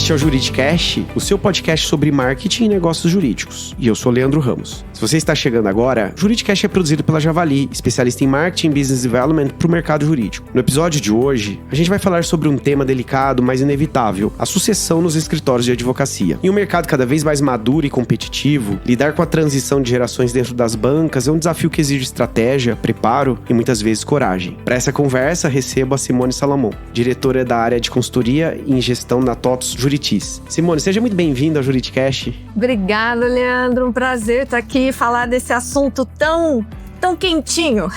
Este é o Juridicast, o seu podcast sobre marketing e negócios jurídicos. E eu sou Leandro Ramos. Se você está chegando agora, o Juridicast é produzido pela Javali, especialista em marketing e business development para o mercado jurídico. No episódio de hoje, a gente vai falar sobre um tema delicado, mas inevitável, a sucessão nos escritórios de advocacia. Em um mercado cada vez mais maduro e competitivo, lidar com a transição de gerações dentro das bancas é um desafio que exige estratégia, preparo e muitas vezes coragem. Para essa conversa, recebo a Simone Salomon, diretora da área de consultoria em gestão na TOTVS Juritis. Simone, seja muito bem-vinda ao Juridicast. Obrigada, Leandro. Um prazer estar aqui e falar desse assunto tão quentinho.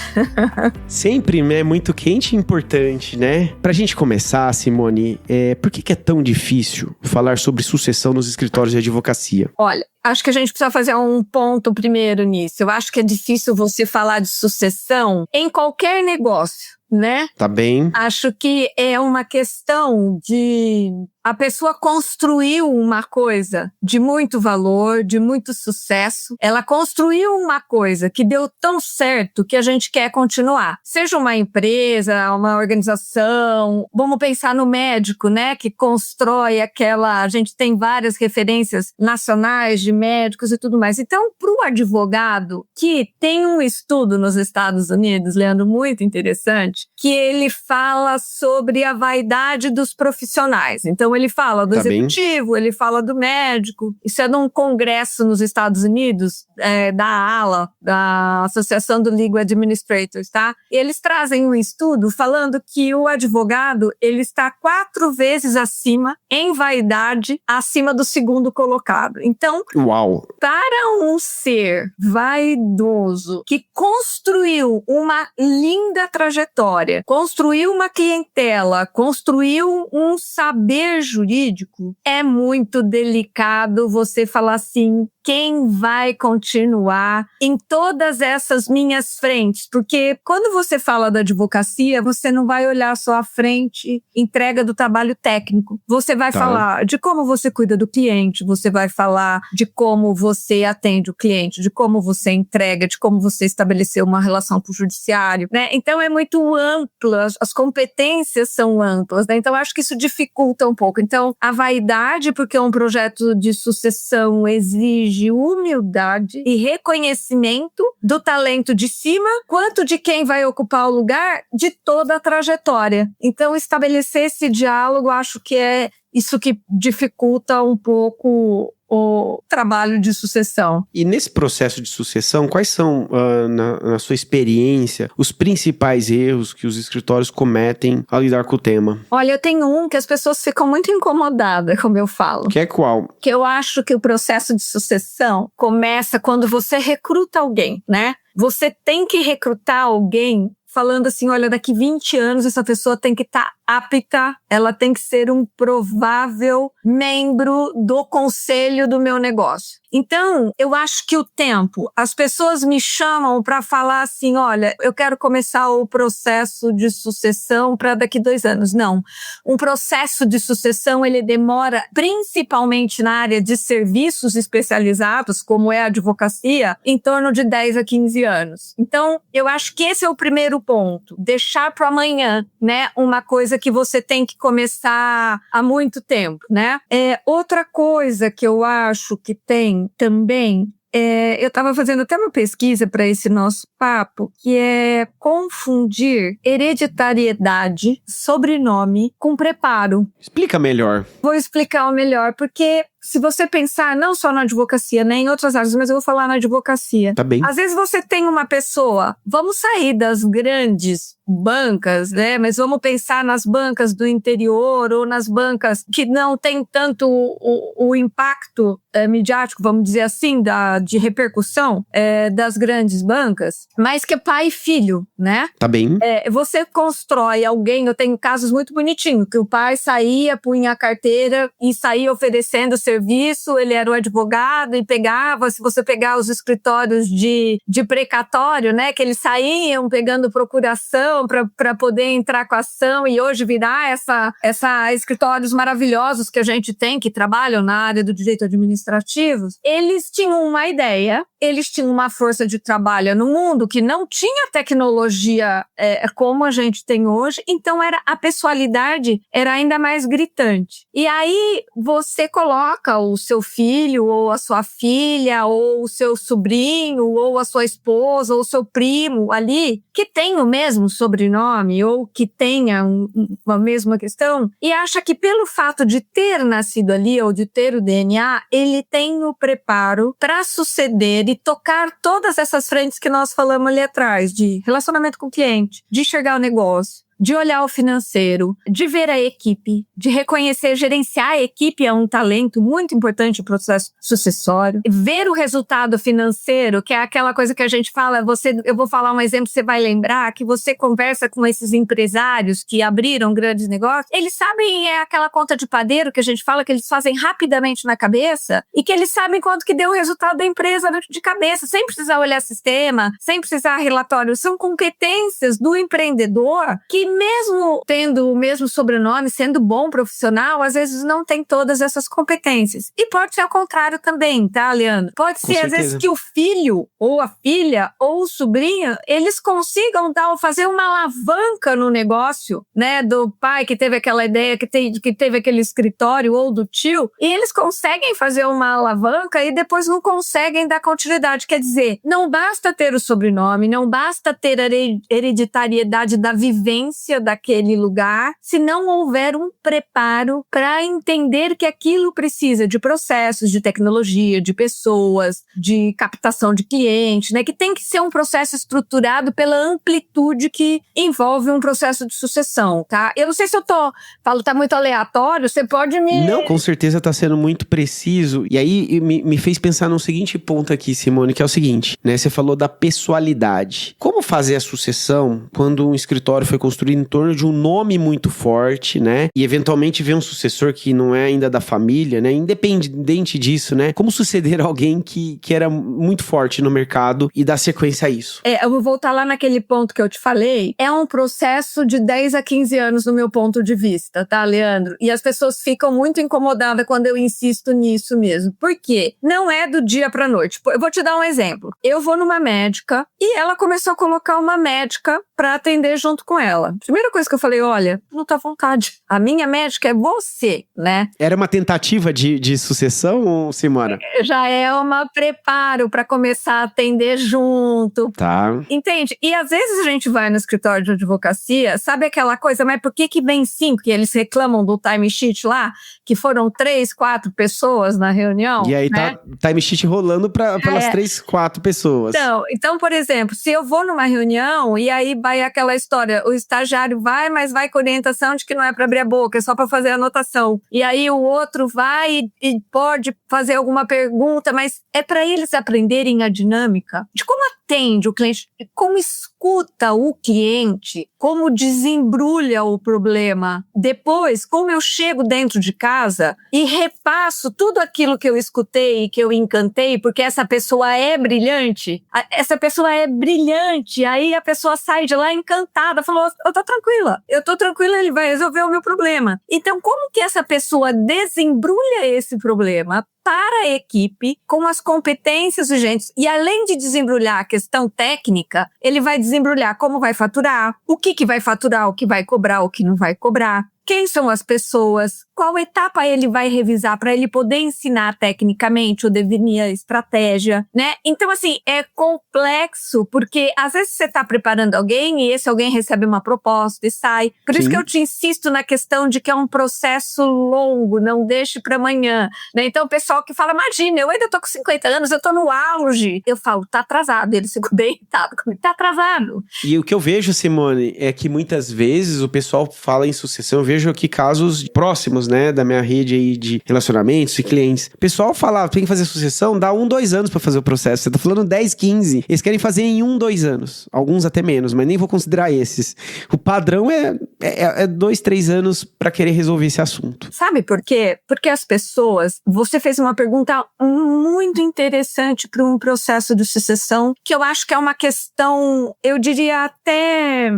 Sempre é muito quente e importante, né? Pra gente começar, Simone, por que é tão difícil falar sobre sucessão nos escritórios de advocacia? Olha, acho que a gente precisa fazer um ponto primeiro nisso. Eu acho que é difícil você falar de sucessão em qualquer negócio, né? Tá bem. Acho que é uma questão de a pessoa construiu uma coisa de muito valor, de muito sucesso. Ela construiu uma coisa que deu tão certo que a gente quer continuar. Seja uma empresa, uma organização, vamos pensar no médico, né? Que constrói aquela... A gente tem várias referências nacionais de médicos e tudo mais. Então, para o advogado, que tem um estudo nos Estados Unidos, Leandro, muito interessante, que ele fala sobre a vaidade dos profissionais. Então, ele fala do executivo, ele fala do médico. Isso é de um congresso nos Estados Unidos, da ALA, da Associação do Legal Administrators, tá? E eles trazem um estudo falando que o advogado, ele está 4 vezes acima, em vaidade, acima do segundo colocado. Então, uau! Para um ser vaidoso que construiu uma linda trajetória, construiu uma clientela, construiu um saber jurídico, é muito delicado você falar assim, quem vai continuar em todas essas minhas frentes? Porque quando você fala da advocacia, você não vai olhar só a frente, entrega do trabalho técnico. Você vai falar de como você cuida do cliente, você vai falar de como você atende o cliente, de como você entrega, de como você estabeleceu uma relação com o judiciário, né? Então é muito amplo, as competências são amplas, né? Então acho que isso dificulta um pouco. Então a vaidade, porque um projeto de sucessão exige humildade e reconhecimento do talento de cima, quanto de quem vai ocupar o lugar de toda a trajetória. Então, estabelecer esse diálogo, acho que é isso que dificulta um pouco o trabalho de sucessão. E nesse processo de sucessão, quais são, na sua experiência, os principais erros que os escritórios cometem ao lidar com o tema? Olha, eu tenho um que as pessoas ficam muito incomodadas, como eu falo. Que é qual? Que eu acho que o processo de sucessão começa quando você recruta alguém, né? Você tem que recrutar alguém falando assim, olha, daqui 20 anos essa pessoa tem que estar apta, ela tem que ser um provável membro do conselho do meu negócio. Então, eu acho que o tempo, as pessoas me chamam para falar assim, olha, eu quero começar o processo de sucessão para daqui 2 anos. Não, um processo de sucessão, ele demora, principalmente na área de serviços especializados, como é a advocacia, em torno de 10 a 15 anos. Então, eu acho que esse é o primeiro ponto, deixar para amanhã, né, uma coisa que você tem que começar há muito tempo, né? Outra coisa que eu acho que tem também, eu estava fazendo até uma pesquisa para esse nosso papo, que é confundir hereditariedade, sobrenome, com preparo. Explica melhor. Vou explicar o melhor, porque se você pensar não só na advocacia, né, em outras áreas, mas eu vou falar na advocacia. Tá bem. Às vezes você tem uma pessoa, vamos sair das grandes bancas, né, mas vamos pensar nas bancas do interior ou nas bancas que não tem tanto o impacto midiático, vamos dizer assim, de repercussão das grandes bancas, mas que é pai e filho, né? Tá bem. Você constrói alguém, eu tenho casos muito bonitinhos, que o pai saía, punha a carteira e saía oferecendo serviço, ele era o advogado e pegava, se você pegar os escritórios de precatório, né, que eles saíam pegando procuração para poder entrar com a ação e hoje virar essa escritórios maravilhosos que a gente tem, que trabalham na área do direito administrativo, eles tinham uma ideia, eles tinham uma força de trabalho no mundo que não tinha tecnologia como a gente tem hoje, então a pessoalidade era ainda mais gritante. E aí você coloca o seu filho, ou a sua filha, ou o seu sobrinho, ou a sua esposa, ou o seu primo ali, que tem o mesmo sobrenome, ou que tenha uma mesma questão, e acha que pelo fato de ter nascido ali, ou de ter o DNA, ele tem o preparo para suceder e tocar todas essas frentes que nós falamos ali atrás, de relacionamento com o cliente, de enxergar o negócio, de olhar o financeiro, de ver a equipe, de reconhecer, gerenciar a equipe é um talento muito importante no processo sucessório. Ver o resultado financeiro, que é aquela coisa que a gente fala, eu vou falar um exemplo, você vai lembrar, que você conversa com esses empresários que abriram grandes negócios, eles sabem, é aquela conta de padeiro que a gente fala que eles fazem rapidamente na cabeça e que eles sabem quanto que deu o resultado da empresa de cabeça, sem precisar olhar sistema, sem precisar relatório. São competências do empreendedor que mesmo tendo o mesmo sobrenome, sendo bom profissional, às vezes não tem todas essas competências. E pode ser ao contrário também, tá, Leandro? Pode ser, às vezes, que o filho, ou a filha, ou o sobrinho, eles consigam fazer uma alavanca no negócio, né, do pai que teve aquela ideia, que teve aquele escritório, ou do tio, e eles conseguem fazer uma alavanca e depois não conseguem dar continuidade. Quer dizer, não basta ter o sobrenome, não basta ter a hereditariedade da vivência daquele lugar, se não houver um preparo para entender que aquilo precisa de processos, de tecnologia, de pessoas, de captação de clientes, né? Que tem que ser um processo estruturado pela amplitude que envolve um processo de sucessão, tá? Eu não sei se falo tá muito aleatório, você pode me... Não, com certeza tá sendo muito preciso. E aí me fez pensar num seguinte ponto aqui, Simone, que é o seguinte, né? Você falou da pessoalidade. Como fazer a sucessão quando um escritório foi construído em torno de um nome muito forte, né? E eventualmente vem um sucessor que não é ainda da família, né? Independente disso, né? Como suceder alguém que era muito forte no mercado e dar sequência a isso? Eu vou voltar lá naquele ponto que eu te falei. É um processo de 10 a 15 anos no meu ponto de vista, tá, Leandro? E as pessoas ficam muito incomodadas quando eu insisto nisso mesmo. Por quê? Não é do dia pra noite. Eu vou te dar um exemplo. Eu vou numa médica e ela começou a colocar uma médica pra atender junto com ela. Primeira coisa que eu falei, olha, não tá à vontade. A minha médica é você, né? Era uma tentativa de sucessão, Simona? Já é um preparo pra começar a atender junto. Tá. Entende? E às vezes a gente vai no escritório de advocacia, sabe aquela coisa, mas por que vem 5? Que eles reclamam do timesheet lá, que foram 3, 4 pessoas na reunião. E aí né? tá timesheet rolando pelas 3, 4 pessoas. Então, por exemplo, se eu vou numa reunião e aí vai aquela história, o estagiário vai, mas vai com orientação de que não é para abrir a boca, é só para fazer a anotação. E aí o outro vai e pode fazer alguma pergunta, mas é para eles aprenderem a dinâmica de como atende o cliente, como escuta o cliente, como desembrulha o problema. Depois, como eu chego dentro de casa e repasso tudo aquilo que eu escutei e que eu encantei, porque essa pessoa é brilhante. Essa pessoa é brilhante. Aí a pessoa sai de lá encantada, falou, eu tô tranquila, ele vai resolver o meu problema. Então, como que essa pessoa desembrulha esse problema para a equipe com as competências urgentes? E além de desembrulhar a questão técnica, ele vai desembrulhar como vai faturar, o que vai faturar, o que vai cobrar, o que não vai cobrar. Quem são as pessoas? Qual etapa ele vai revisar para ele poder ensinar tecnicamente ou definir a estratégia, né? Então, assim, é complexo, porque às vezes você está preparando alguém e esse alguém recebe uma proposta e sai. Por isso que eu te insisto na questão de que é um processo longo, não deixe para amanhã, né? Então, o pessoal que fala, imagina, eu ainda tô com 50 anos, eu tô no auge. Eu falo, tá atrasado. Ele ficou bem irritado comigo, tá atrasado. E o que eu vejo, Simone, é que muitas vezes o pessoal fala em sucessão, eu vejo aqui casos próximos, né, da minha rede aí de relacionamentos e clientes. O pessoal fala, tem que fazer sucessão, dá 1, 2 anos pra fazer o processo. Você tá falando 10, 15. Eles querem fazer em 1, 2 anos. Alguns até menos, mas nem vou considerar esses. O padrão é 2, 3 anos pra querer resolver esse assunto. Sabe por quê? Porque as pessoas... Você fez uma pergunta muito interessante para um processo de sucessão, que eu acho que é uma questão, eu diria até...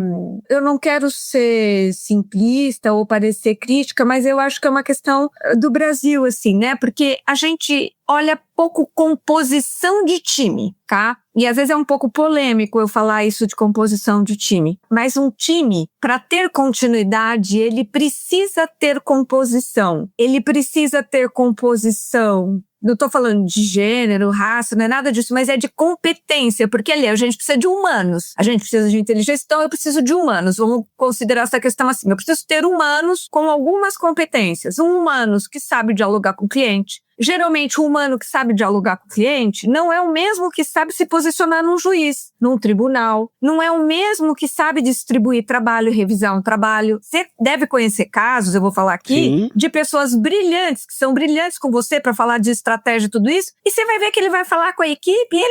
Eu não quero ser simplista ou parecer crítica, mas eu acho que é uma questão do Brasil, assim, né? Porque a gente olha pouco composição de time, tá? E às vezes é um pouco polêmico eu falar isso de composição de time. Mas um time, para ter continuidade, ele precisa ter composição. Ele precisa ter composição. Não estou falando de gênero, raça, não é nada disso, mas é de competência, porque ali a gente precisa de humanos, a gente precisa de inteligência, então eu preciso de humanos. Vamos considerar essa questão assim, eu preciso ter humanos com algumas competências. Humanos que sabe dialogar com o cliente. Geralmente, o humano que sabe dialogar com o cliente não é o mesmo que sabe se posicionar num juiz, num tribunal. Não é o mesmo que sabe distribuir trabalho e revisar um trabalho. Você deve conhecer casos, eu vou falar aqui, Sim. de pessoas brilhantes, que são brilhantes com você para falar de estratégia e tudo isso. E você vai ver que ele vai falar com a equipe e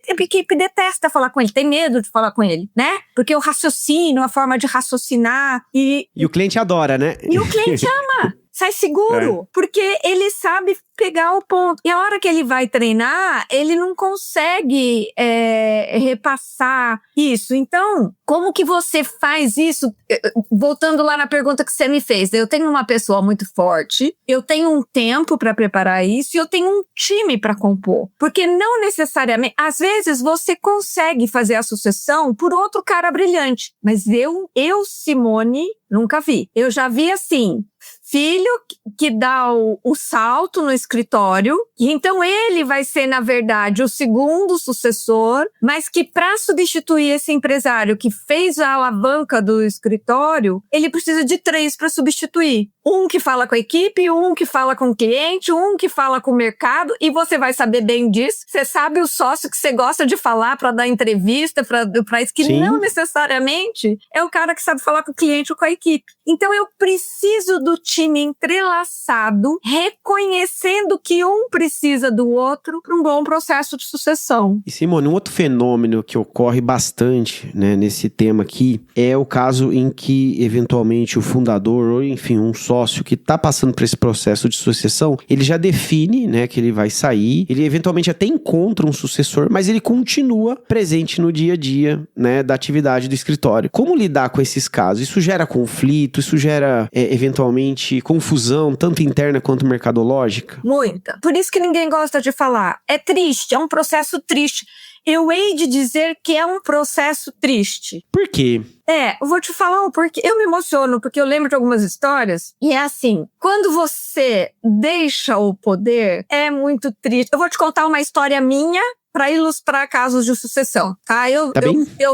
a equipe detesta falar com ele, tem medo de falar com ele, né? Porque o raciocínio, a forma de raciocinar E o cliente adora, né? E o cliente ama. Sai seguro, porque ele sabe pegar o ponto. E a hora que ele vai treinar, ele não consegue repassar isso. Então, como que você faz isso? Voltando lá na pergunta que você me fez, eu tenho uma pessoa muito forte, eu tenho um tempo para preparar isso e eu tenho um time para compor. Porque não necessariamente, às vezes você consegue fazer a sucessão por outro cara brilhante, mas eu Simone, nunca vi. Eu já vi assim, filho que dá o salto no escritório, e então ele vai ser, na verdade, o segundo sucessor, mas que para substituir esse empresário que fez a alavanca do escritório, ele precisa de 3 para substituir. Um que fala com a equipe, um que fala com o cliente, um que fala com o mercado, e você vai saber bem disso. Você sabe o sócio que você gosta de falar para dar entrevista, para isso, que Sim. não necessariamente é o cara que sabe falar com o cliente ou com a equipe. Então eu preciso do time entrelaçado, reconhecendo que um precisa do outro para um bom processo de sucessão. E Simone, um outro fenômeno que ocorre bastante, né, nesse tema aqui é o caso em que, eventualmente, o fundador ou, enfim, um sócio que está passando por esse processo de sucessão, ele já define, né, que ele vai sair, ele eventualmente até encontra um sucessor, mas ele continua presente no dia a dia, né, da atividade do escritório. Como lidar com esses casos? Isso gera conflito? Isso gera, eventualmente, confusão, tanto interna quanto mercadológica? Muita. Por isso que ninguém gosta de falar. É triste, é um processo triste. Eu hei de dizer que é um processo triste. Por quê? Eu vou te falar porque eu me emociono, porque eu lembro de algumas histórias, e é assim, quando você deixa o poder, é muito triste. Eu vou te contar uma história minha para ilustrar casos de sucessão, tá? Eu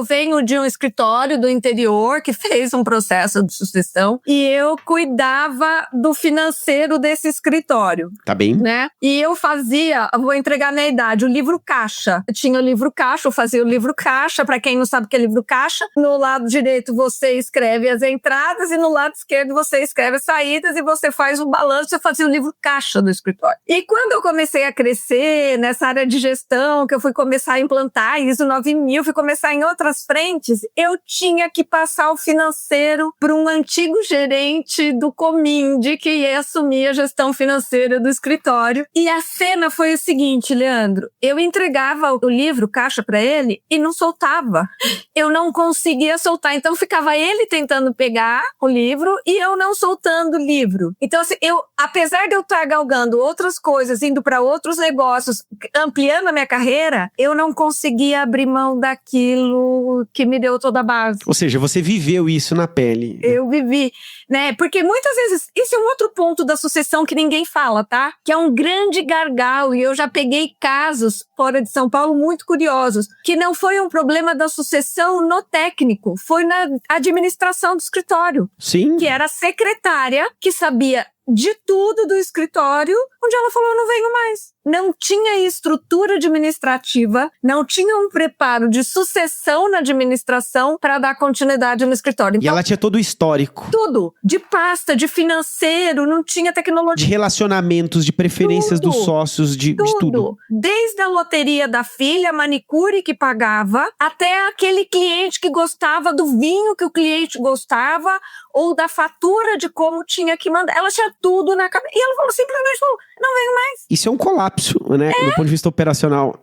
venho de um escritório do interior que fez um processo de sucessão e eu cuidava do financeiro desse escritório. Tá bem? Né? E eu fazia, vou entregar minha idade, o livro caixa. Eu tinha o livro caixa, eu fazia o livro caixa. Para quem não sabe o que é livro caixa, no lado direito você escreve as entradas e no lado esquerdo você escreve as saídas e você faz o balanço. Eu fazia o livro caixa do escritório. E quando eu comecei a crescer nessa área de gestão, que eu fui começar a implantar ISO 9000, fui começar em outras frentes, eu tinha que passar o financeiro para um antigo gerente do Comind que ia assumir a gestão financeira do escritório. E a cena foi o seguinte, Leandro, eu entregava o livro caixa para ele e não soltava. Eu não conseguia soltar, então ficava ele tentando pegar o livro e eu não soltando o livro. Então, assim, apesar de eu estar galgando outras coisas, indo para outros negócios, ampliando a minha carreira, eu não conseguia abrir mão daquilo que me deu toda a base. Ou seja, você viveu isso na pele. Eu vivi, né? Porque muitas vezes, esse é um outro ponto da sucessão que ninguém fala, tá? Que é um grande gargalo, e eu já peguei casos fora de São Paulo muito curiosos, que não foi um problema da sucessão no técnico, foi na administração do escritório. Sim. Que era a secretária que sabia de tudo do escritório, onde ela falou, não venho mais. Não tinha estrutura administrativa, não tinha um preparo de sucessão na administração para dar continuidade no escritório. Então, e ela tinha todo o histórico. Tudo. De pasta, de financeiro, não tinha tecnologia. De relacionamentos, de preferências dos sócios, de tudo. Desde a loteria da filha, a manicure que pagava, até aquele cliente que gostava do vinho que o cliente gostava, ou da fatura de como tinha que mandar. Ela tinha tudo na cabeça. E ela falou simplesmente, não venho mais. Isso é um colapso, né? Do ponto de vista operacional.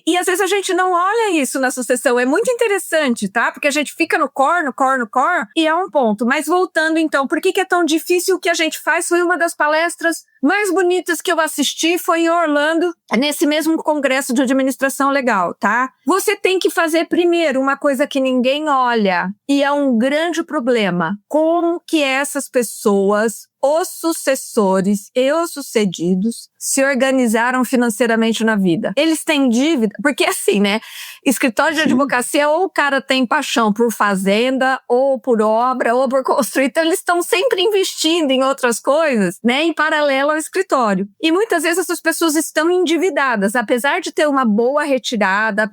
E às vezes a gente não olha isso na sucessão. É muito interessante, tá? Porque a gente fica no core, e é um ponto. Mas voltando então, por que é tão difícil? O que a gente faz foi uma das palestras mais bonitas que eu assisti, foi em Orlando, nesse mesmo congresso de administração legal, tá? Você tem que fazer primeiro uma coisa que ninguém olha, e é um grande problema. Como que essas pessoas, os sucessores e os sucedidos, se organizaram financeiramente na vida? Eles têm dívida, porque assim, né? Escritório de advocacia, ou o cara tem paixão por fazenda, ou por obra, ou por construir, então eles estão sempre investindo em outras coisas, né? Em paralelo ao escritório. E muitas vezes essas pessoas estão endividadas, apesar de ter uma boa retirada,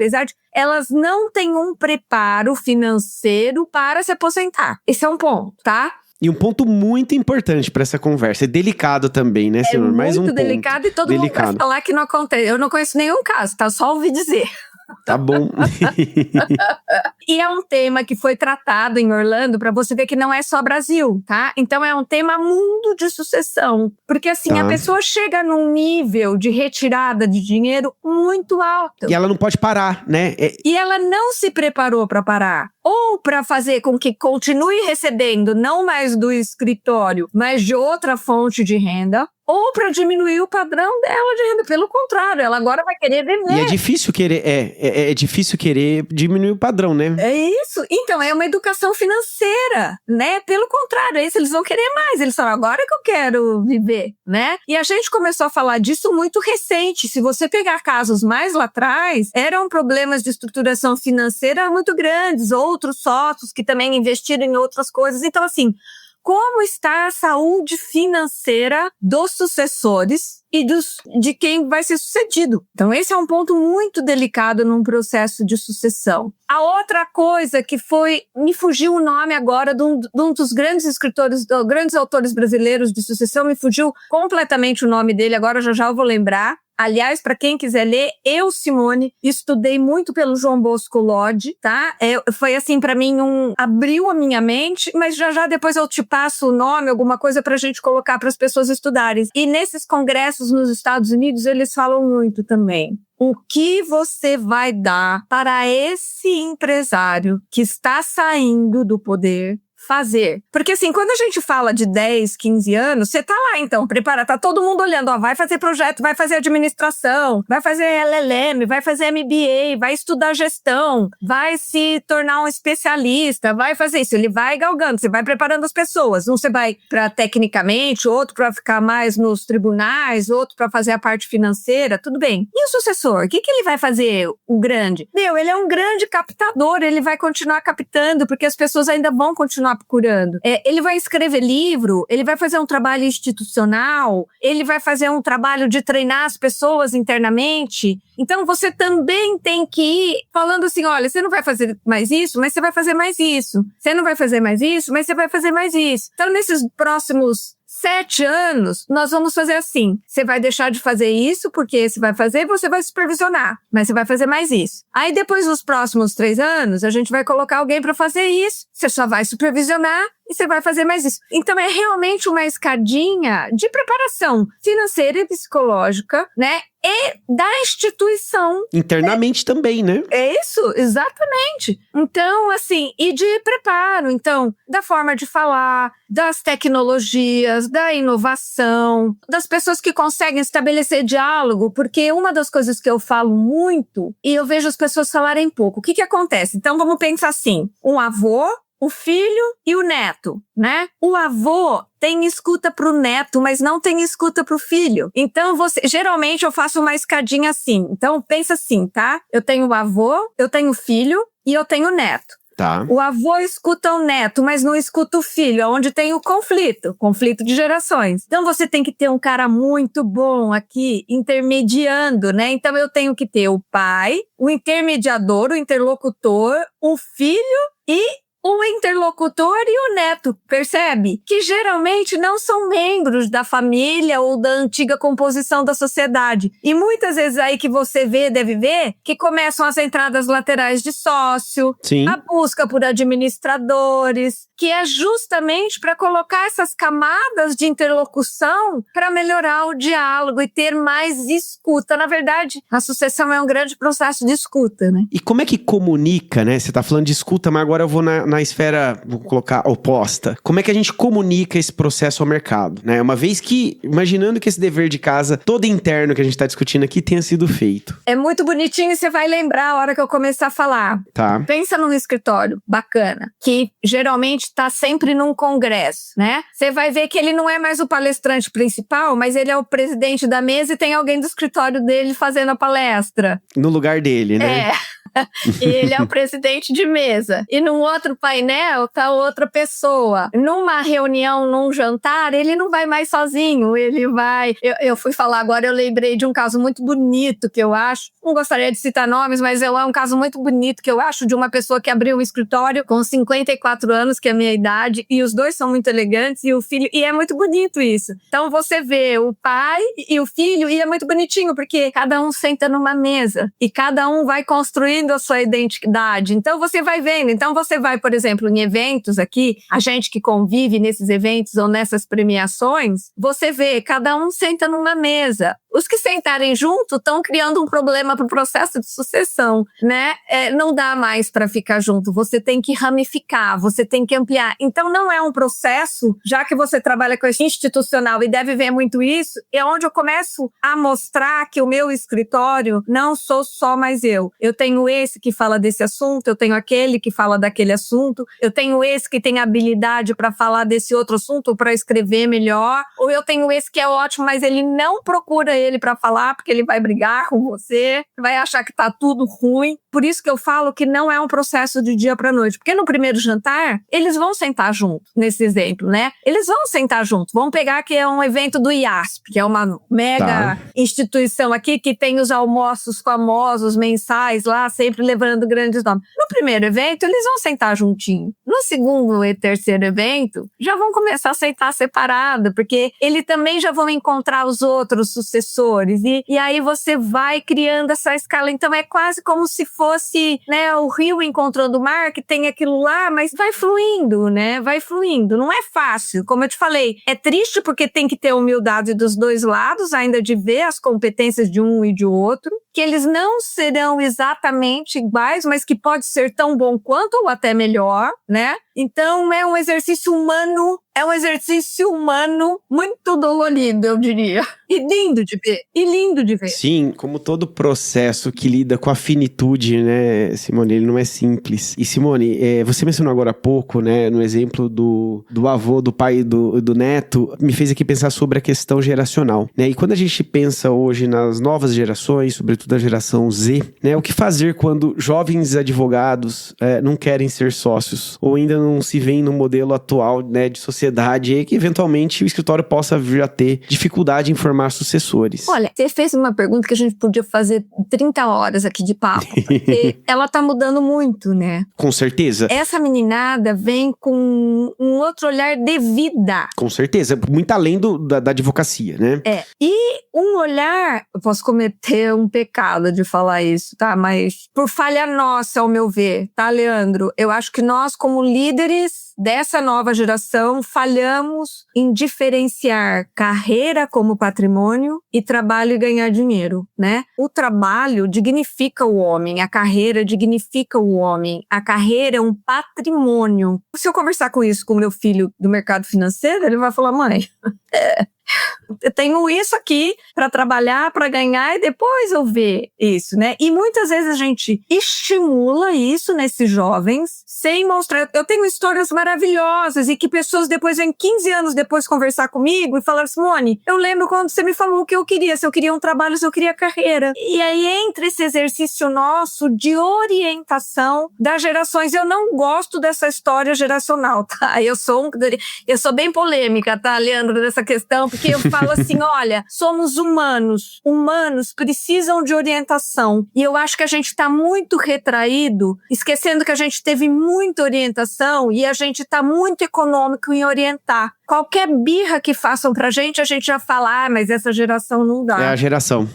elas não têm um preparo financeiro para se aposentar. Esse é um ponto, tá? E um ponto muito importante para essa conversa, é delicado também, né, senhor? Mais um ponto. É muito delicado e todo mundo vai falar que não acontece. Eu não conheço nenhum caso, tá? Só ouvi dizer. Tá bom. E é um tema que foi tratado em Orlando, para você ver que não é só Brasil, tá? Então é um tema mundo de sucessão. Porque assim, a pessoa chega num nível de retirada de dinheiro muito alto. E ela não pode parar, né? E ela não se preparou para parar. Ou para fazer com que continue recebendo, não mais do escritório, mas de outra fonte de renda, ou para diminuir o padrão dela de renda. Pelo contrário, ela agora vai querer viver. E é difícil querer, é difícil querer diminuir o padrão, né? É isso. Então, é uma educação financeira, né? Pelo contrário, é isso, eles vão querer mais. Eles falam, agora que eu quero viver, né? E a gente começou a falar disso muito recente. Se você pegar casos mais lá atrás, eram problemas de estruturação financeira muito grandes, outros sócios que também investiram em outras coisas. Então, assim, como está a saúde financeira dos sucessores e de quem vai ser sucedido? Então, esse é um ponto muito delicado num processo de sucessão. A outra coisa que me fugiu o nome agora de um dos grandes escritores, grandes autores brasileiros de sucessão, me fugiu completamente o nome dele, agora já eu vou lembrar. Aliás, para quem quiser ler, eu, Simone, estudei muito pelo João Bosco Lodge, tá? Foi assim, para mim, abriu a minha mente, mas já depois eu te passo o nome, alguma coisa pra gente colocar para as pessoas estudarem. E nesses congressos nos Estados Unidos, eles falam muito também. O que você vai dar para esse empresário que está saindo do poder fazer? Porque assim, quando a gente fala de 10, 15 anos, você tá lá então, prepara, tá todo mundo olhando, ó, vai fazer projeto, vai fazer administração, vai fazer LLM, vai fazer MBA, vai estudar gestão, vai se tornar um especialista, vai fazer isso, ele vai galgando, você vai preparando as pessoas, um você vai para tecnicamente, outro para ficar mais nos tribunais, outro para fazer a parte financeira, tudo bem. E o sucessor, o que ele vai fazer, o grande? Ele é um grande captador, ele vai continuar captando, porque as pessoas ainda vão continuar procurando. Ele vai escrever livro, ele vai fazer um trabalho institucional, ele vai fazer um trabalho de treinar as pessoas internamente. Então, você também tem que ir falando assim, olha, você não vai fazer mais isso, mas você vai fazer mais isso. Você não vai fazer mais isso, mas você vai fazer mais isso. Então, nesses próximos 7 anos, nós vamos fazer assim. Você vai deixar de fazer isso, porque você vai fazer e você vai supervisionar. Mas você vai fazer mais isso. Aí, depois dos próximos 3 anos, a gente vai colocar alguém para fazer isso. Você só vai supervisionar e você vai fazer mais isso. Então, é realmente uma escadinha de preparação financeira e psicológica, né? E da instituição. Internamente também, né? É isso, exatamente. Então, assim, e de preparo. Então, da forma de falar, das tecnologias, da inovação, das pessoas que conseguem estabelecer diálogo, porque uma das coisas que eu falo muito, e eu vejo as pessoas falarem pouco, o que acontece? Então, vamos pensar assim, um avô, o filho e o neto, né? O avô tem escuta pro neto, mas não tem escuta pro filho. Então, geralmente eu faço uma escadinha assim. Então, pensa assim, tá? Eu tenho o avô, eu tenho o filho e eu tenho o neto. Tá. O avô escuta o neto, mas não escuta o filho, onde tem o conflito de gerações. Então, você tem que ter um cara muito bom aqui, intermediando, né? Então, eu tenho que ter o pai, o intermediador, o interlocutor, o filho e o interlocutor e o neto, percebe? Que geralmente não são membros da família ou da antiga composição da sociedade. E muitas vezes aí que você deve ver, que começam as entradas laterais de sócio, Sim. a busca por administradores, que é justamente para colocar essas camadas de interlocução para melhorar o diálogo e ter mais escuta. Na verdade, a sucessão é um grande processo de escuta, né? E como é que comunica, né? Você tá falando de escuta, mas agora eu vou na esfera, vou colocar, oposta. Como é que a gente comunica esse processo ao mercado, né? Uma vez que, imaginando que esse dever de casa todo interno que a gente tá discutindo aqui tenha sido feito. É muito bonitinho e você vai lembrar a hora que eu começar a falar. Tá. Pensa num escritório bacana, que geralmente está sempre num congresso, né? Você vai ver que ele não é mais o palestrante principal, mas ele é o presidente da mesa e tem alguém do escritório dele fazendo a palestra. No lugar dele, né? Ele é o presidente de mesa. E num outro painel tá outra pessoa. Numa reunião, num jantar, ele não vai mais sozinho. Ele vai... Eu fui falar agora, eu lembrei de um caso muito bonito que eu acho. Não gostaria de citar nomes, mas é um caso muito bonito que eu acho de uma pessoa que abriu um escritório com 54 anos, que é a minha idade, e os dois são muito elegantes, e o filho... E é muito bonito isso. Então você vê o pai e o filho, e é muito bonitinho, porque cada um senta numa mesa, e cada um vai construir a sua identidade. Então você vai vendo. Então você vai, por exemplo, em eventos aqui, a gente que convive nesses eventos ou nessas premiações, você vê, cada um senta numa mesa. Os que sentarem junto estão criando um problema para o processo de sucessão, né? Não dá mais para ficar junto. Você tem que ramificar, você tem que ampliar. Então não é um processo, já que você trabalha com esse institucional e deve ver muito isso, é onde eu começo a mostrar que o meu escritório não sou só mais eu. Eu tenho esse que fala desse assunto, eu tenho aquele que fala daquele assunto, eu tenho esse que tem habilidade para falar desse outro assunto, para escrever melhor, ou eu tenho esse que é ótimo, mas ele não procura ele para falar, porque ele vai brigar com você, vai achar que tá tudo ruim. Por isso que eu falo que não é um processo de dia para noite, porque no primeiro jantar, eles vão sentar junto, nesse exemplo, né? Eles vão sentar junto, vão pegar que é um evento do IASP, que é uma mega instituição aqui, que tem os almoços famosos, mensais lá, sempre levando grandes nomes. No primeiro evento, eles vão sentar juntinho. No segundo e terceiro evento, já vão começar a sentar separado, porque eles também já vão encontrar os outros sucessores. E aí você vai criando essa escala. Então é quase como se fosse, né, o rio encontrando o mar, que tem aquilo lá, mas vai fluindo, né? Vai fluindo. Não é fácil. Como eu te falei, é triste porque tem que ter humildade dos dois lados, ainda de ver as competências de um e de outro, que eles não serão exatamente iguais, mas que pode ser tão bom quanto ou até melhor, né? Então é um exercício humano muito dolorido, eu diria. E lindo de ver. Sim, como todo processo que lida com a finitude, né, Simone, ele não é simples. E Simone, você mencionou agora há pouco, né, no exemplo do avô, do pai e do neto, me fez aqui pensar sobre a questão geracional, né? E quando a gente pensa hoje nas novas gerações, sobretudo a geração Z, né, o que fazer quando jovens advogados não querem ser sócios, ou ainda não se veem no modelo atual, né, de sociedade, e que eventualmente o escritório possa vir a ter dificuldade em formar sucessores? Olha, você fez uma pergunta que a gente podia fazer 30 horas aqui de papo, porque ela tá mudando muito, né? Com certeza. Essa meninada vem com um outro olhar de vida. Com certeza, muito além da advocacia, né? E um olhar, eu posso cometer um pecado de falar isso, tá? Mas por falha nossa, ao meu ver, tá, Leandro? Eu acho que nós, como líderes dessa nova geração, falhamos em diferenciar carreira como patrimônio e trabalho e ganhar dinheiro, né? O trabalho dignifica o homem, a carreira dignifica o homem, a carreira é um patrimônio. Se eu conversar com isso com meu filho do mercado financeiro, ele vai falar, mãe, eu tenho isso aqui para trabalhar, para ganhar e depois eu ver isso, né? E muitas vezes a gente estimula isso nesses jovens sem mostrar. Eu tenho histórias maravilhosas e que pessoas depois vêm 15 anos depois conversar comigo e falar, Simone, eu lembro quando você me falou o que eu queria, se eu queria um trabalho, se eu queria carreira. E aí entra esse exercício nosso de orientação das gerações. Eu não gosto dessa história geracional, tá? Eu sou bem polêmica, tá, Leandro, dessa questão, porque eu falo falo assim, olha, somos humanos. Humanos precisam de orientação. E eu acho que a gente está muito retraído, esquecendo que a gente teve muita orientação e a gente está muito econômico em orientar. Qualquer birra que façam pra gente, a gente já fala, mas essa geração não dá. É a geração.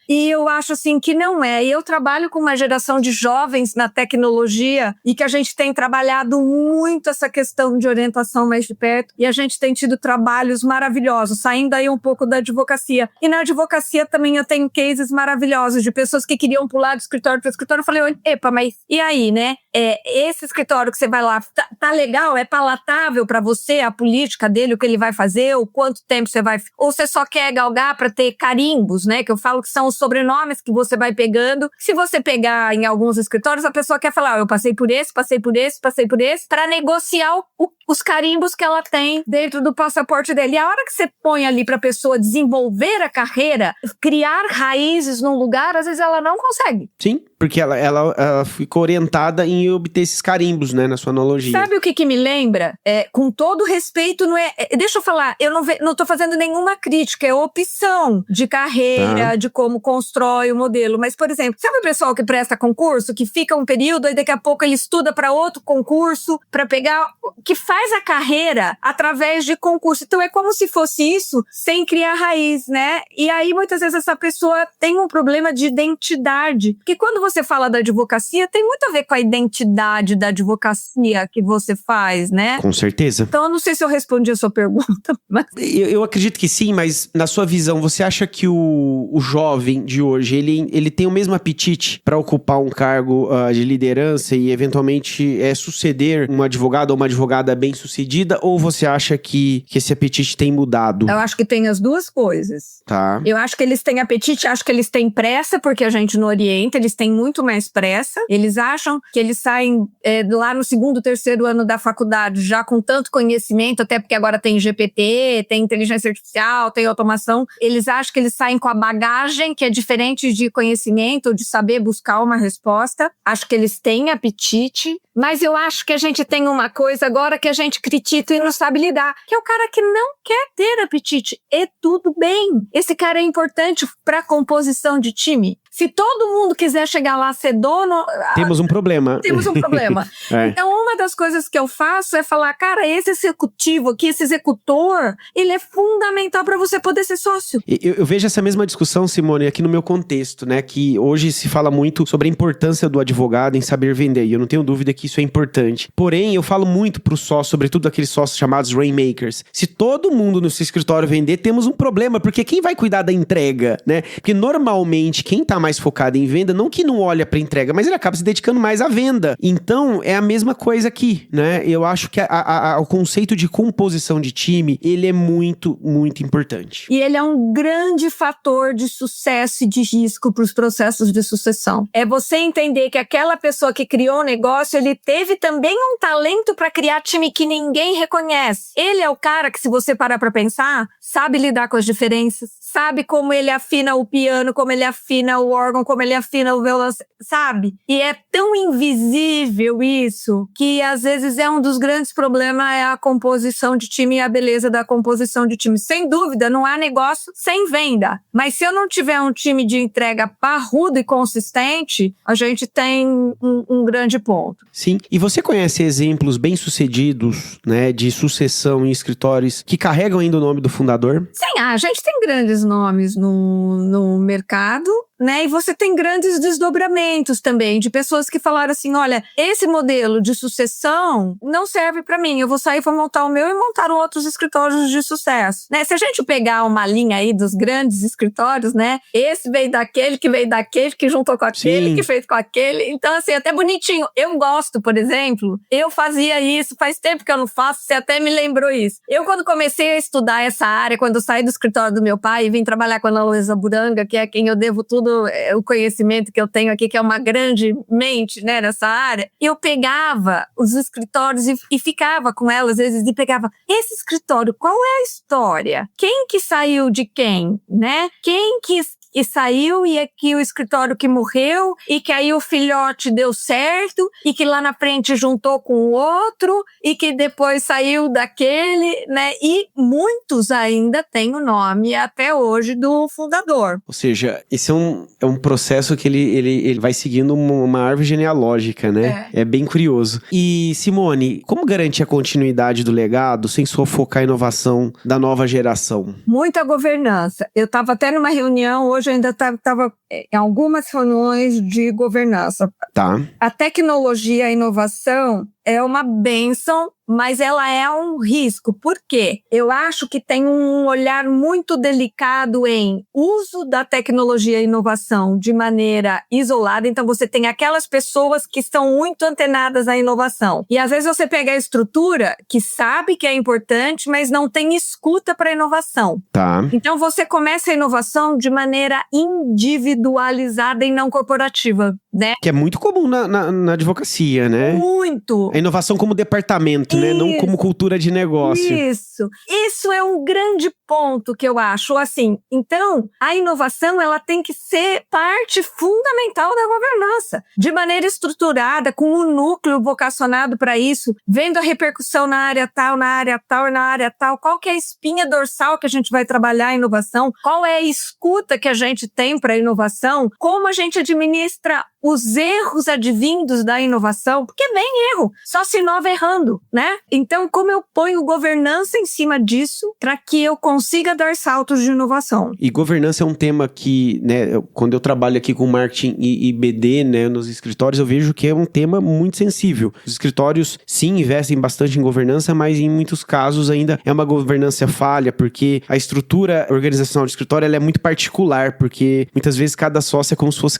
E eu acho assim que não é. E eu trabalho com uma geração de jovens na tecnologia e que a gente tem trabalhado muito essa questão de orientação mais de perto e a gente tem tido trabalhos maravilhosos, saindo aí um pouco da advocacia. E na advocacia também eu tenho cases maravilhosos de pessoas que queriam pular do escritório para o escritório. Eu falei, epa, mas e aí, né? Esse escritório que você vai lá, tá legal? É palatável para você a política dele, o que ele vai fazer, o quanto tempo você vai... Ou você só quer galgar para ter carimbos, né? Que eu falo que são os sobrenomes que você vai pegando. Se você pegar em alguns escritórios, a pessoa quer falar, eu passei por esse, para negociar os carimbos que ela tem dentro do passaporte dele. E a hora que você põe ali para a pessoa desenvolver a carreira, criar raízes num lugar, às vezes ela não consegue. Sim, porque ela ficou orientada em obter esses carimbos, né, na sua analogia. Sabe o que me lembra? Com todo respeito, não é... Deixa eu falar, eu não tô fazendo nenhuma crítica, é opção de carreira, de como constrói o modelo. Mas, por exemplo, sabe o pessoal que presta concurso, que fica um período e daqui a pouco ele estuda para outro concurso, para pegar... que faz a carreira através de concurso. Então, é como se fosse isso sem criar raiz, né? E aí, muitas vezes, essa pessoa tem um problema de identidade. Porque quando você fala da advocacia, tem muito a ver com a identidade da advocacia que você faz, né? Com certeza. Então, eu não sei se eu respondi a sua pergunta. Mas... Eu acredito que sim, mas na sua visão, você acha que o jovem de hoje, ele tem o mesmo apetite para ocupar um cargo de liderança e, eventualmente, suceder um advogado ou uma advogada bem-sucedida? Ou você acha que esse apetite tem mudado? Eu acho que tem as duas coisas. Tá. Eu acho que eles têm apetite, acho que eles têm pressa, porque a gente não orienta, eles têm muito mais pressa. Eles acham que eles saem lá no 2º, 3º ano da faculdade já com tanto conhecimento, até porque agora tem GPT, tem inteligência artificial, tem automação. Eles acham que eles saem com a bagagem, que é diferente de conhecimento, de saber buscar uma resposta. Acho que eles têm apetite, mas eu acho que a gente tem uma coisa agora que a gente critica e não sabe lidar, que é o cara que não quer ter apetite. E tudo bem. Esse cara é importante para a composição de time. Se todo mundo quiser chegar lá a ser dono... Temos um problema. Temos um problema. Então, uma das coisas que eu faço é falar, cara, esse executivo aqui, esse executor, ele é fundamental para você poder ser sócio. Eu vejo essa mesma discussão, Simone, aqui no meu contexto, né? Que hoje se fala muito sobre a importância do advogado em saber vender. E eu não tenho dúvida que isso é importante. Porém, eu falo muito pro sócio, sobretudo aqueles sócios chamados rainmakers. Se todo mundo no seu escritório vender, temos um problema. Porque quem vai cuidar da entrega, né? Porque normalmente, quem tá mais focado em venda, não que não olha pra entrega, mas ele acaba se dedicando mais à venda. Então, é a mesma coisa aqui, né? Eu acho que o conceito de composição de time, ele é muito, muito importante. E ele é um grande fator de sucesso e de risco para os processos de sucessão. É você entender que aquela pessoa que criou o negócio, ele teve também um talento para criar time que ninguém reconhece. Ele é o cara que, se você parar para pensar, sabe lidar com as diferenças, sabe como ele afina o piano, como ele afina o órgão, como ele afina o violão, sabe? E é tão invisível isso, que às vezes é um dos grandes problemas, é a composição de time e a beleza da composição de time. Sem dúvida, não há negócio sem venda. Mas se eu não tiver um time de entrega parrudo e consistente, a gente tem um grande ponto. Sim. E você conhece exemplos bem-sucedidos, né, de sucessão em escritórios que carregam ainda o nome do fundador? Sim, a gente tem grandes nomes no mercado, né? E você tem grandes desdobramentos também de pessoas que falaram assim, olha, esse modelo de sucessão não serve para mim, eu vou sair, vou montar o meu e montaram outros escritórios de sucesso, né? Se a gente pegar uma linha aí dos grandes escritórios, né? Esse veio daquele, que juntou com aquele, Sim, que fez com aquele, então assim, até bonitinho. Eu gosto, por exemplo, eu fazia isso, faz tempo que eu não faço, você até me lembrou isso. Eu, quando comecei a estudar essa área, quando eu saí do escritório do meu pai e vim trabalhar com a Ana Luísa Buranga, que é quem eu devo tudo o conhecimento que eu tenho aqui, que é uma grande mente, né, nessa área, eu pegava os escritórios e ficava com elas, às vezes, e pegava, esse escritório, qual é a história? Quem que saiu de quem, né? Quem que e saiu, e aqui o escritório que morreu, e que aí o filhote deu certo, e que lá na frente juntou com o outro, e que depois saiu daquele, né? E muitos ainda têm o nome até hoje do fundador. Ou seja, esse é um processo que ele vai seguindo uma árvore genealógica, né? É bem curioso. E, Simone, como garantir a continuidade do legado sem sufocar a inovação da nova geração? Muita governança. Eu estava até numa reunião, hoje eu ainda estava em algumas reuniões de governança. Tá. A tecnologia, a inovação é uma bênção, mas ela é um risco. Por quê? Eu acho que tem um olhar muito delicado em uso da tecnologia e inovação de maneira isolada. Então, você tem aquelas pessoas que estão muito antenadas à inovação. E, às vezes, você pega a estrutura que sabe que é importante, mas não tem escuta para a inovação. Tá. Então, você começa a inovação de maneira individualizada e não corporativa, né? Que é muito comum na advocacia, né? Muito. A inovação como departamento, né? Não como cultura de negócio. Isso é um grande ponto que eu acho. Assim, então, a inovação ela tem que ser parte fundamental da governança, de maneira estruturada, com um núcleo vocacionado para isso, vendo a repercussão na área tal, na área tal e na área tal, qual que é a espinha dorsal que a gente vai trabalhar a inovação, qual é a escuta que a gente tem para a inovação, como a gente administra os erros advindos da inovação, porque vem erro, só se inova errando, né? Então, como eu ponho governança em cima disso para que eu consiga dar saltos de inovação? E governança é um tema que, né, quando eu trabalho aqui com marketing e BD, né, nos escritórios, eu vejo que é um tema muito sensível. Os escritórios, sim, investem bastante em governança, mas em muitos casos ainda é uma governança falha, porque a estrutura organizacional do escritório ela é muito particular, porque muitas vezes cada sócio é como se fosse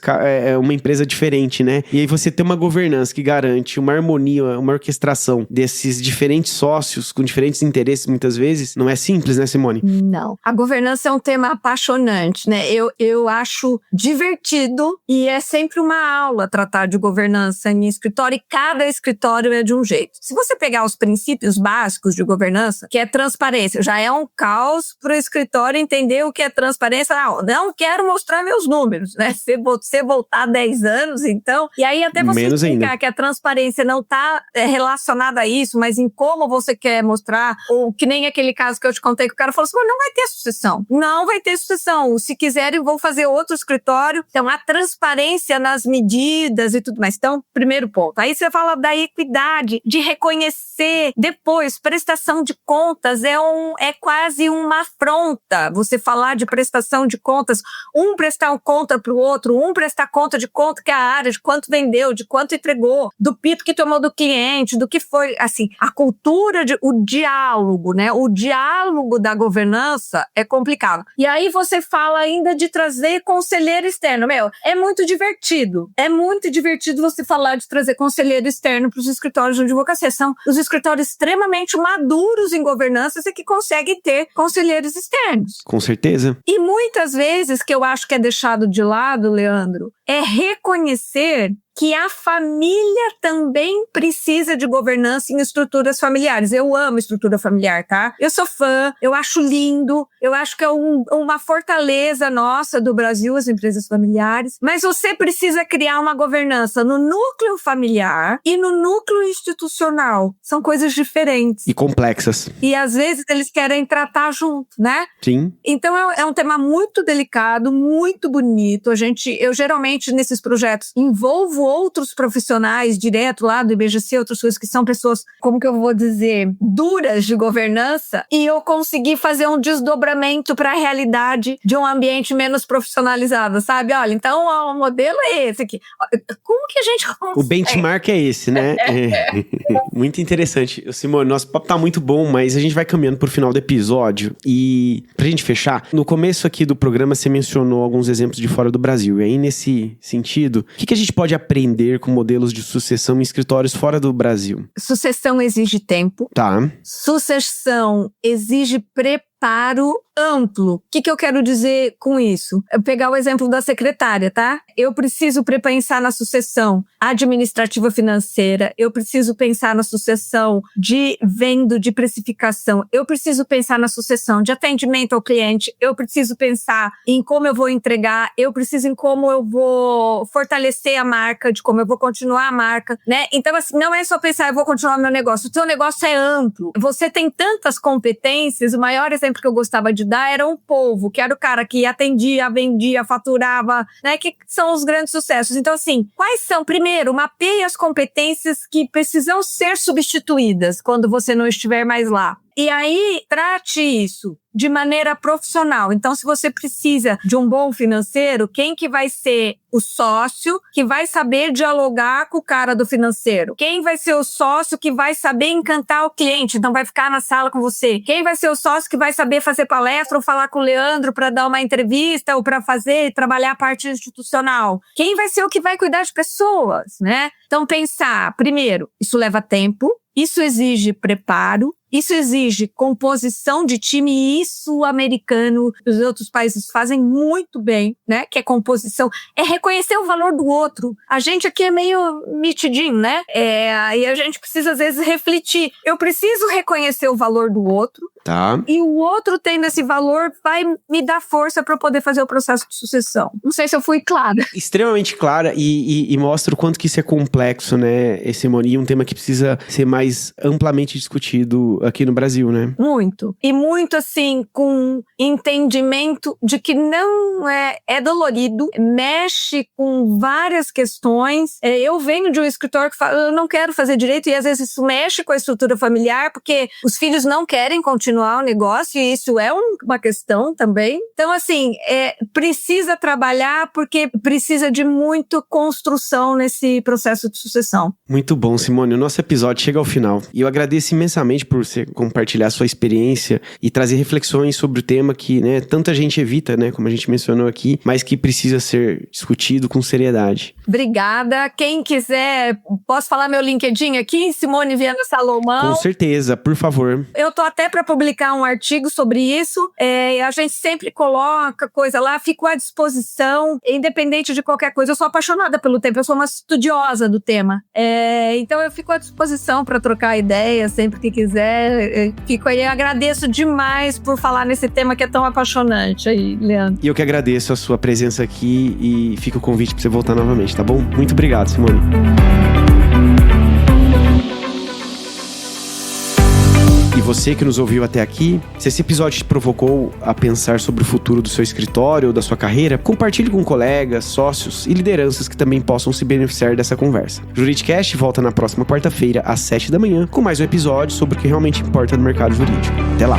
uma empresa diferente, né? E aí você tem uma governança que garante uma harmonia, uma orquestração desses diferentes sócios com diferentes interesses, muitas vezes, não é simples, né, Simone? Não. A governança é um tema apaixonante, né? Eu acho divertido e é sempre uma aula tratar de governança em escritório, e cada escritório é de um jeito. Se você pegar os princípios básicos de governança, que é transparência, já é um caos para o escritório entender o que é transparência. Não quero mostrar meus números, né? Se você voltar 10 anos, então, e aí até você Menos explicar ainda. que a transparência não está relacionada a isso, mas em como você quer mostrar, ou que nem aquele caso que eu te contei, que o cara falou assim, não vai ter sucessão. Não vai ter sucessão. Se quiserem, vou fazer outro escritório. Então, a transparência nas medidas e tudo mais. Então, primeiro ponto. Aí você fala da equidade, de reconhecer. Depois, prestação de contas é quase uma afronta. Você falar de prestação de contas, um prestar conta para o outro, um prestar conta de quanto que é a área, de quanto vendeu, de quanto entregou, do pito que tomou do cliente, do que foi, assim, a cultura, o diálogo, né? O diálogo da governança é complicado. E aí você fala ainda de trazer conselheiro externo. É muito divertido. É muito divertido você falar de trazer conselheiro externo para os escritórios de advocacia. São os escritórios extremamente maduros em governança e que conseguem ter conselheiros externos. Com certeza. E muitas vezes, que eu acho que é deixado de lado, Leandro, é reconhecer que a família também precisa de governança em estruturas familiares. Eu amo estrutura familiar, tá? Eu sou fã, eu acho lindo, eu acho que é uma fortaleza nossa do Brasil, as empresas familiares, mas você precisa criar uma governança no núcleo familiar e no núcleo institucional. São coisas diferentes. E complexas. E às vezes eles querem tratar junto, né? Sim. Então é um tema muito delicado, muito bonito. Eu geralmente nesses projetos envolvo outros profissionais direto lá do IBGC, outras coisas que são pessoas, como que eu vou dizer, duras de governança, e eu consegui fazer um desdobramento para a realidade de um ambiente menos profissionalizado, sabe? Olha, então o modelo é esse aqui. Como que a gente consegue? O benchmark é esse, né? Muito interessante. Simone, nosso papo tá muito bom, mas a gente vai caminhando pro final do episódio. E pra gente fechar, no começo aqui do programa você mencionou alguns exemplos de fora do Brasil. E aí, nesse sentido, o que a gente pode aprender com modelos de sucessão em escritórios fora do Brasil? Sucessão exige tempo. Tá. Sucessão exige preparo amplo. O que eu quero dizer com isso? Eu vou pegar o exemplo da secretária, tá? Eu preciso prepensar na sucessão administrativa financeira, eu preciso pensar na sucessão de venda, de precificação, eu preciso pensar na sucessão de atendimento ao cliente, eu preciso pensar em como eu vou entregar, eu preciso em como eu vou fortalecer a marca, de como eu vou continuar a marca, né? Então, assim, não é só pensar, eu vou continuar meu negócio, o teu negócio é amplo. Você tem tantas competências, o maior exemplo que eu gostava de dar era o Polvo, que era o cara que atendia, vendia, faturava, né? Que são os grandes sucessos. Então, assim, quais são? Primeiro, mapeie as competências que precisam ser substituídas quando você não estiver mais lá. E aí, trate isso de maneira profissional. Então, se você precisa de um bom financeiro, quem que vai ser o sócio que vai saber dialogar com o cara do financeiro? Quem vai ser o sócio que vai saber encantar o cliente, então vai ficar na sala com você? Quem vai ser o sócio que vai saber fazer palestra ou falar com o Leandro para dar uma entrevista ou para trabalhar a parte institucional? Quem vai ser o que vai cuidar de pessoas, né? Então, pensar, primeiro, isso leva tempo, isso exige preparo, isso exige composição de time, e isso o americano e os outros países fazem muito bem, né? Que é composição, é reconhecer o valor do outro. A gente aqui é meio mitidinho, né? E a gente precisa, às vezes, refletir. Eu preciso reconhecer o valor do outro. Tá. E o outro, tendo esse valor, vai me dar força para poder fazer o processo de sucessão. Não sei se eu fui clara. Extremamente clara e mostra o quanto que isso é complexo, né, Simone? E um tema que precisa ser mais amplamente discutido aqui no Brasil, né? Muito. E muito, assim, com entendimento de que não é dolorido, mexe com várias questões. Eu venho de um escritório que fala, eu não quero fazer direito, e às vezes isso mexe com a estrutura familiar, porque os filhos não querem continuar o negócio, e isso é uma questão também. Então, assim, precisa trabalhar, porque precisa de muita construção nesse processo de sucessão. Muito bom, Simone. O nosso episódio chega ao final. E eu agradeço imensamente por você compartilhar a sua experiência e trazer reflexões sobre o tema que, né, tanta gente evita, né, como a gente mencionou aqui, mas que precisa ser discutido com seriedade. Obrigada. Quem quiser, posso falar meu LinkedIn aqui? Simone Viana Salomão. Com certeza, por favor. Eu tô até para publicar um artigo sobre isso. A gente sempre coloca coisa lá, fico à disposição, independente de qualquer coisa. Eu sou apaixonada pelo tema, eu sou uma estudiosa do tema. Então eu fico à disposição para trocar ideias sempre que quiser. Fico aí, agradeço demais por falar nesse tema que é tão apaixonante aí, Leandro. E eu que agradeço a sua presença aqui e fica o convite para você voltar novamente, tá bom? Muito obrigado, Simone. E você que nos ouviu até aqui, se esse episódio te provocou a pensar sobre o futuro do seu escritório ou da sua carreira, compartilhe com colegas, sócios e lideranças que também possam se beneficiar dessa conversa. O Juridicast volta na próxima quarta-feira, às 7 da manhã, com mais um episódio sobre o que realmente importa no mercado jurídico. Até lá!